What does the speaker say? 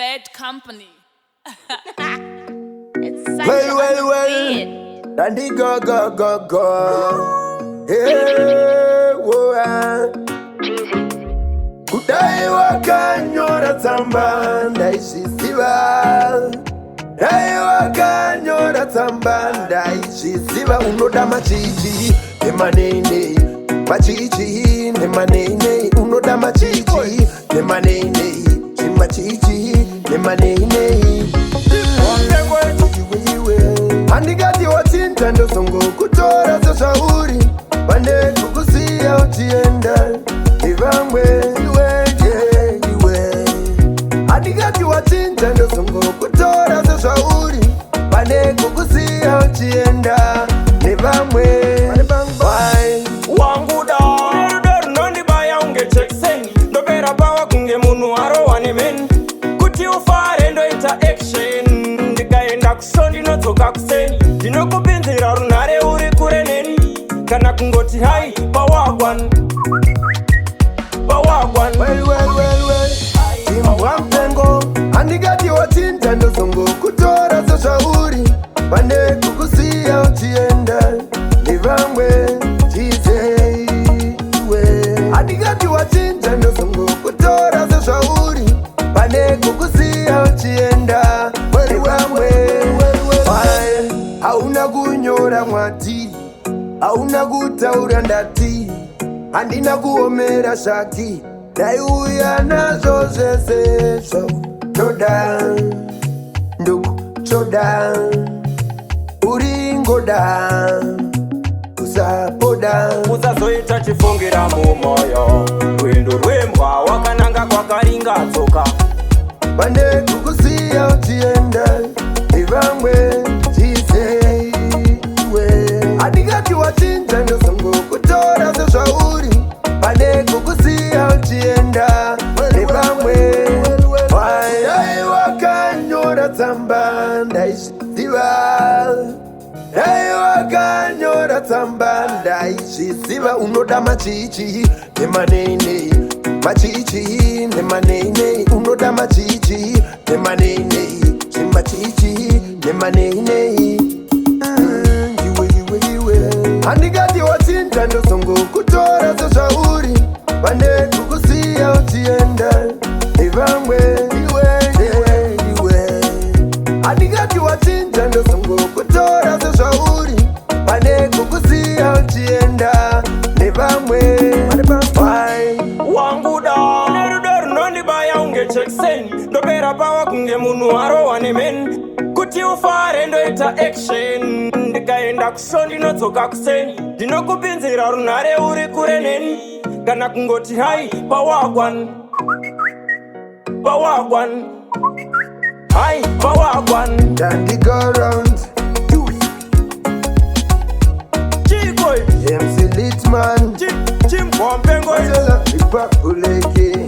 bad company. It's such a Dandy go. Hey, whoa. Kudai wakanyora tsamba ndaishiziva. Dai wakanyora tsamba ndaishiziva. Unoda machichi nemanene, machichi nemanene. Unoda machichi nemanene, chimachichi nemanene. Handikati Wachinja ndosongo kutora zoshauri. Pande kukusiya uchienda ivamwe iwe. Handikati Wachinja ndosongo kutora zoshauri. Pande kukusiya uchienda ivamwe wanguda unerudo runondibaya unge chekseni. Ndopera pawa kunge munhu arohwa nemeni. Kuti ufare ndoita action. Ndikaenda kusho ndinodzoka kuseni. Ndinokupinzira runhare uri kure neni. Kana kungoti hai pawagwan. Chimbwa Mupengo. Handikati Wachinja ndosongo kutora zoshauri. Pande kukusiya uchienda ndivamwe chizewe. Handikati Wachinja ndosongo kutora zoshauri. Pande kukusiya uchienda ndivamwe. Hauna kunyora mwati, hauna kutaura ndati. Handina kuomera shaki, ndaiuya nazvo zvese zvo. Choda nduku choda, uringoda usapoda. Usazoita chifungira mumoyo. Rwendo rwembwa wakananga kwakaringa tsoka. Pande kukusiya uchienda ivamwe chizewe. Handikati Wachinja ndosongo kutora zoshauri. Pande kukusiya uchienda ivamwe. Dai wakanyora tsamba ndaishiziva. Dai wakanyora tsamba ndaishiziva. Unoda machichi nemanene, machichi nemanene. Unoda machichi nemanene, chimachichi nemanene. Iwe. Handikati Wachinja ndosongo kutora zoshauri. Pande kukusiya uchienda ivamwe iwe. Handikati Wachinja ndosongo kutora zoshauri. Pande kukusiya uchienda ivamwe wanguda unerudo runondibaya unge chekseni. Ndopera pawa kunge munhu arohwa nemeni. Kuti ufare ndoita action. Ndikaenda kusho ndinodzoka kuseni. Ndinokupinzira runhare uri kure neni. Kana kungoti hai pawagwan. Hai pawagwan. Dandy go round Chikoy MC Litman Chimbwa Mupengo. Ipa uleke